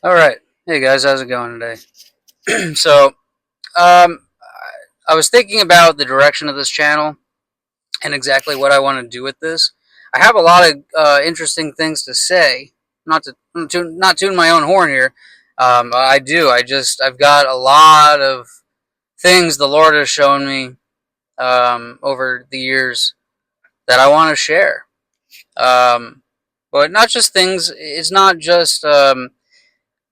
All right. Hey guys, how's it going today? so, um, I was thinking about the direction of this channel and exactly what I want to do with this. I have a lot of interesting things to say. Not tune my own horn here. I do. I've got a lot of things the Lord has shown me over the years that I want to share. Um, but not just things. It's not just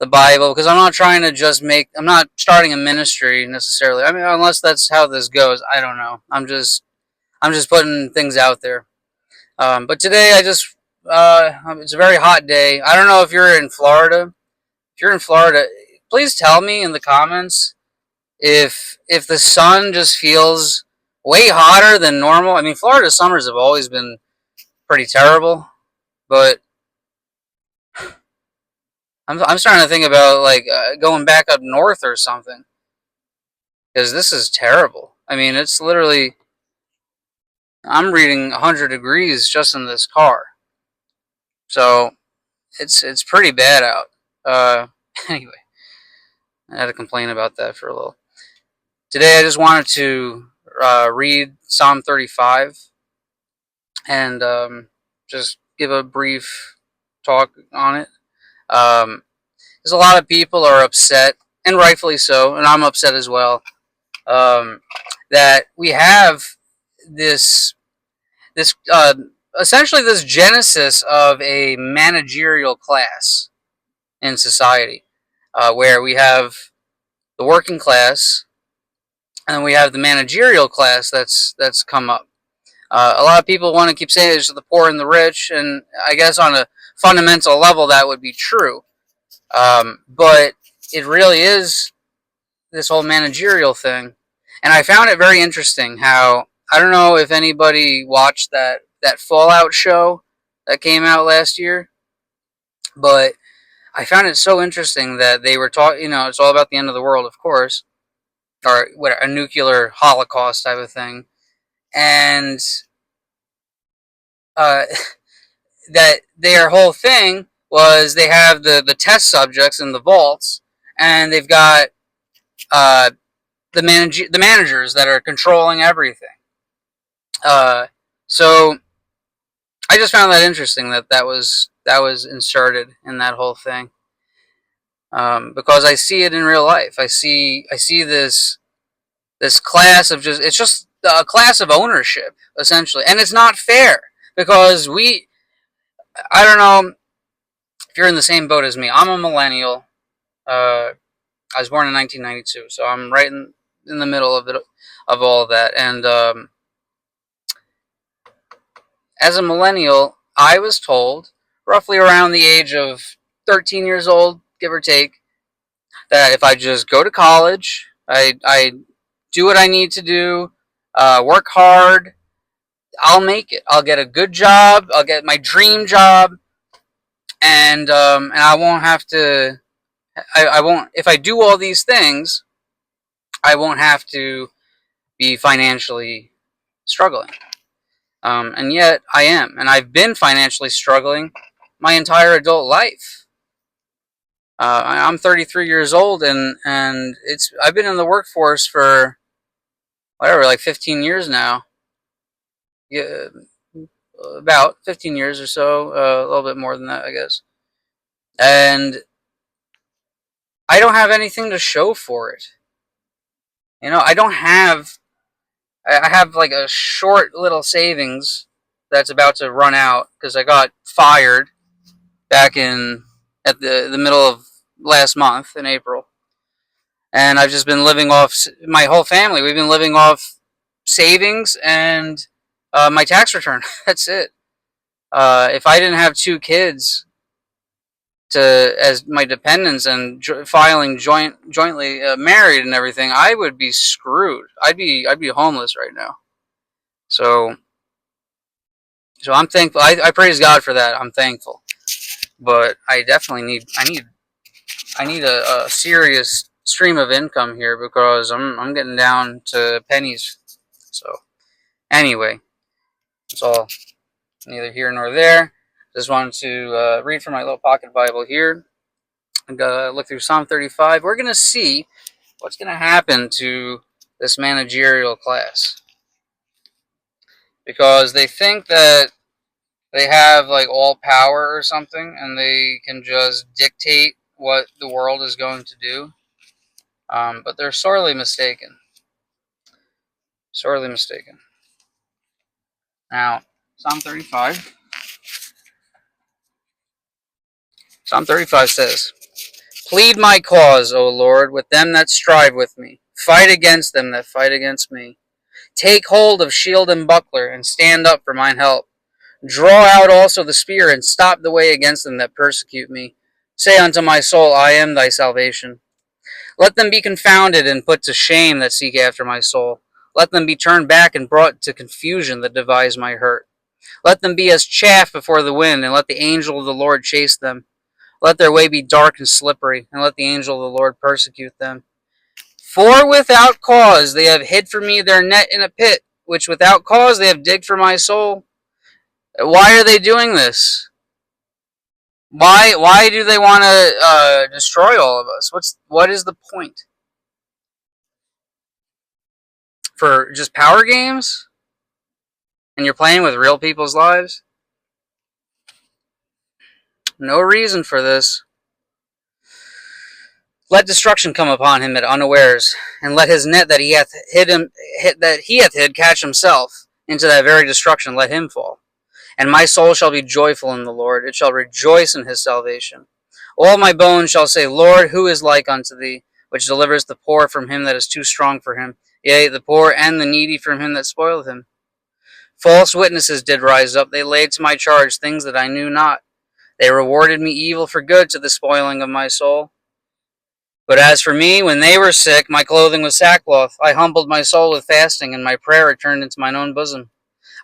the Bible, because I'm not trying to just make. I'm not starting a ministry necessarily. I mean, unless that's how this goes, I don't know. I'm just putting things out there. But today, it's a very hot day. I don't know if you're in Florida. If you're in Florida, please tell me in the comments if the sun just feels way hotter than normal. I mean, Florida summers have always been pretty terrible, but I'm starting to think about like going back up north or something, because this is terrible. I mean, it's literally, I'm reading 100 degrees just in this car, so it's pretty bad out. Uh, anyway, I had to complain about that for a little. Today, I just wanted to read Psalm 35 and just give a brief talk on it. Um, there's a lot of people are upset, and rightfully so, and I'm upset as well. Um, that we have this this essentially this genesis of a managerial class in society, where we have the working class and we have the managerial class that's come up. A lot of people want to keep saying it's the poor and the rich, and I guess on a fundamental level that would be true. But it really is this whole managerial thing, and I found it very interesting how, I don't know if anybody watched that Fallout show that came out last year, but I found it so interesting that they were talking. It's all about the end of the world, of course, or what, a nuclear holocaust type of thing, and uh, that their whole thing was they have the test subjects in the vaults, and they've got uh, the managers that are controlling everything. Uh, so I just found that interesting that was inserted in that whole thing, because I see it in real life. I see this class of just it's just a class of ownership essentially, and it's not fair because I don't know if you're in the same boat as me. I'm a millennial. I was born in 1992, so I'm right in the middle of it, of all of that. And as a millennial, I was told, roughly around the age of 13 years old, give or take, that if I just go to college, I do what I need to do, work hard, I'll make it. I'll get a good job. I'll get my dream job, and I won't have to. I won't. If I do all these things, I won't have to be financially struggling. And yet I am, and I've been financially struggling my entire adult life. I'm 33 years old, and I've been in the workforce for whatever, like 15 years now. Yeah, about 15 years or so, a little bit more than that, I guess. And I don't have anything to show for it. I don't have. I have like a short little savings that's about to run out because I got fired back in at the middle of last month in April, and I've just been living off my whole family. We've been living off savings and my tax return. That's it. If I didn't have two kids to as my dependents and filing jointly married and everything, I would be screwed. I'd be homeless right now. So I'm thankful. I praise God for that. I'm thankful, but I definitely need a serious stream of income here because I'm getting down to pennies. So anyway, it's all neither here nor there. Just wanted to read from my little pocket Bible here. I'm going to look through Psalm 35. We're going to see what's going to happen to this managerial class. Because they think that they have like all power or something and they can just dictate what the world is going to do. But they're sorely mistaken. Sorely mistaken. Now, Psalm 35. Psalm 35 says, Plead my cause, O Lord, with them that strive with me. Fight against them that fight against me. Take hold of shield and buckler, and stand up for mine help. Draw out also the spear, and stop the way against them that persecute me. Say unto my soul, I am thy salvation. Let them be confounded and put to shame that seek after my soul. Let them be turned back and brought to confusion that devise my hurt. Let them be as chaff before the wind, and let the angel of the Lord chase them. Let their way be dark and slippery, and let the angel of the Lord persecute them. For without cause they have hid for me their net in a pit, which without cause they have digged for my soul. Why are they doing this? Why do they want to destroy all of us? What is the point? For just power games? And you're playing with real people's lives? No reason for this. Let destruction come upon him at unawares, and let his net that he hath hid catch himself. Into that very destruction let him fall. And my soul shall be joyful in the Lord; it shall rejoice in his salvation. All my bones shall say, Lord, who is like unto thee, which delivers the poor from him that is too strong for him, yea, the poor and the needy from him that spoileth him? False witnesses did rise up; they laid to my charge things that I knew not. They rewarded me evil for good, to the spoiling of my soul. But as for me, when they were sick, my clothing was sackcloth. I humbled my soul with fasting, and my prayer returned into mine own bosom.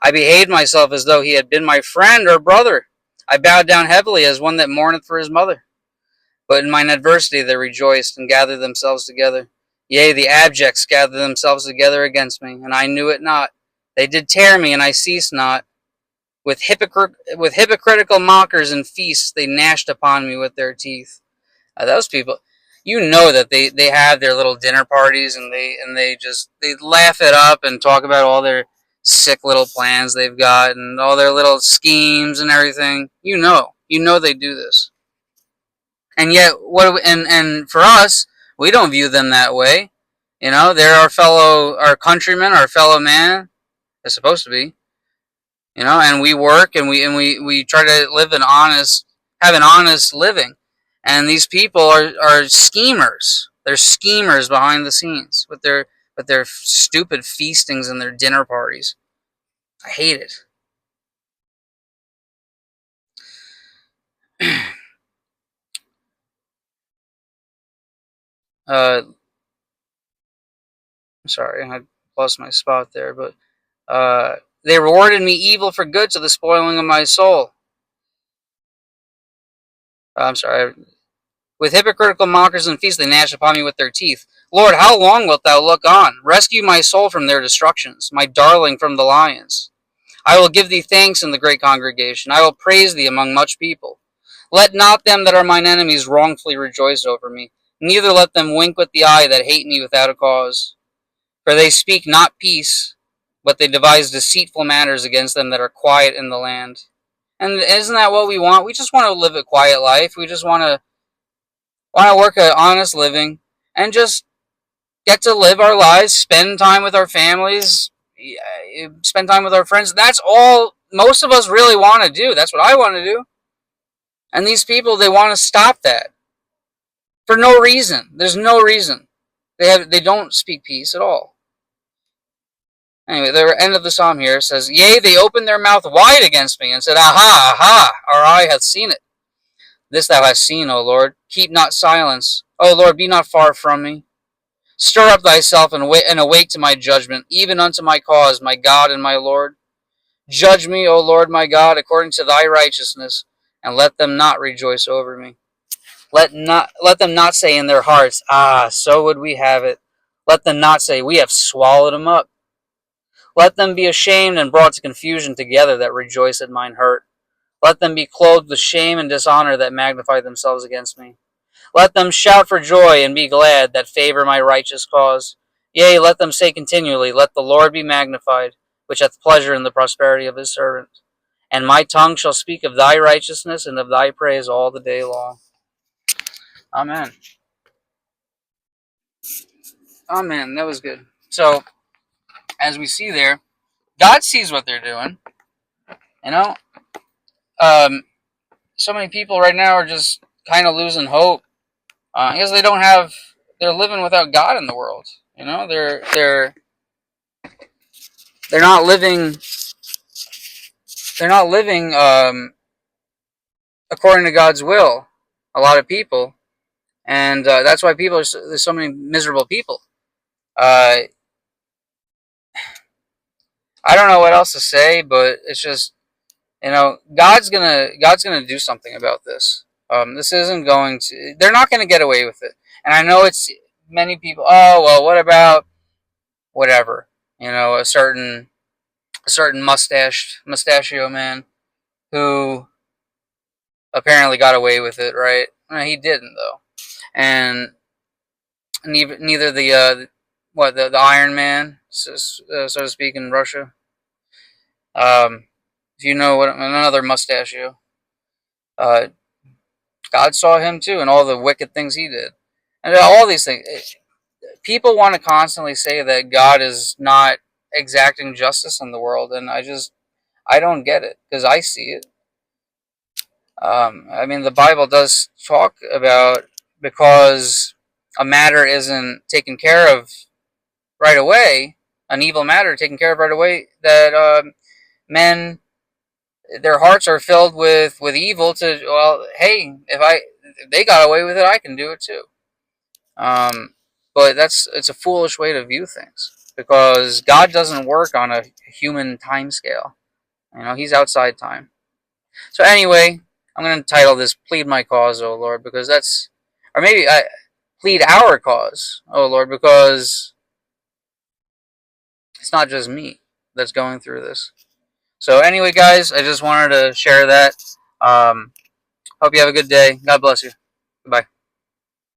I behaved myself as though he had been my friend or brother. I bowed down heavily as one that mourneth for his mother. But in mine adversity they rejoiced, and gathered themselves together. Yea, the abjects gathered themselves together against me, and I knew it not. They did tear me, and I ceased not. With hypocritical mockers and feasts they gnashed upon me with their teeth. Those people, you know that they have their little dinner parties, and they laugh it up and talk about all their sick little plans they've got and all their little schemes and everything. You know they do this. And yet, and for us, we don't view them that way. You know, they're our countrymen, our fellow man. They're supposed to be. You know, and we work and we try to have an honest living. And these people are schemers. They're schemers behind the scenes with their stupid feastings and their dinner parties. I hate it. I'm sorry, I lost my spot there, but they rewarded me evil for good, to the spoiling of my soul. I'm sorry. With hypocritical mockers and feasts they gnash upon me with their teeth. Lord, how long wilt thou look on? Rescue my soul from their destructions, my darling from the lions. I will give thee thanks in the great congregation. I will praise thee among much people. Let not them that are mine enemies wrongfully rejoice over me, neither let them wink with the eye that hate me without a cause. For they speak not peace, but they devise deceitful matters against them that are quiet in the land. And isn't that what we want? We just want to live a quiet life. We just want to work an honest living and just get to live our lives, spend time with our families, spend time with our friends. That's all most of us really want to do. That's what I want to do. And these people, they want to stop that for no reason. There's no reason. They don't speak peace at all. Anyway, the end of the psalm here says, Yea, they opened their mouth wide against me, and said, Aha, aha, our eye hath seen it. This thou hast seen, O Lord. Keep not silence. O Lord, be not far from me. Stir up thyself and awake to my judgment, even unto my cause, my God and my Lord. Judge me, O Lord my God, according to thy righteousness, and let them not rejoice over me. Let them not say in their hearts, Ah, so would we have it. Let them not say, We have swallowed him up. Let them be ashamed and brought to confusion together that rejoice at mine hurt. Let them be clothed with shame and dishonor that magnify themselves against me. Let them shout for joy and be glad that favor my righteous cause. Yea, let them say continually, Let the Lord be magnified, which hath pleasure in the prosperity of his servant. And my tongue shall speak of thy righteousness and of thy praise all the day long. Amen. Amen. That was good. So, as we see there, God sees what they're doing. You know, um, so many people right now are just kind of losing hope because they don't have. They're living without God in the world. You know, they're not living. They're not living according to God's will. A lot of people, and that's why there's so many miserable people. Uh, I don't know what else to say, but it's just God's gonna do something about this. This isn't going to. They're not going to get away with it. And I know it's many people. Oh well, what about whatever? A certain mustachio man who apparently got away with it, right? No, he didn't though. And neither the Iron Man, so to speak, in Russia. If you know what another mustachio, uh, God saw him too, and all the wicked things he did, and all these things. People want to constantly say that God is not exacting justice in the world, and I don't get it because I see it. I mean, the Bible does talk about because a matter isn't taken care of right away, an evil matter taken care of right away, that men, their hearts are filled with evil. Hey, if they got away with it, I can do it too. Um, but it's a foolish way to view things because God doesn't work on a human time scale. He's outside time. So anyway, I'm going to title this "Plead My Cause, O Lord," because or maybe plead our cause, O Lord, because it's not just me that's going through this. So anyway, guys, I just wanted to share that. Hope you have a good day. God bless you. Goodbye.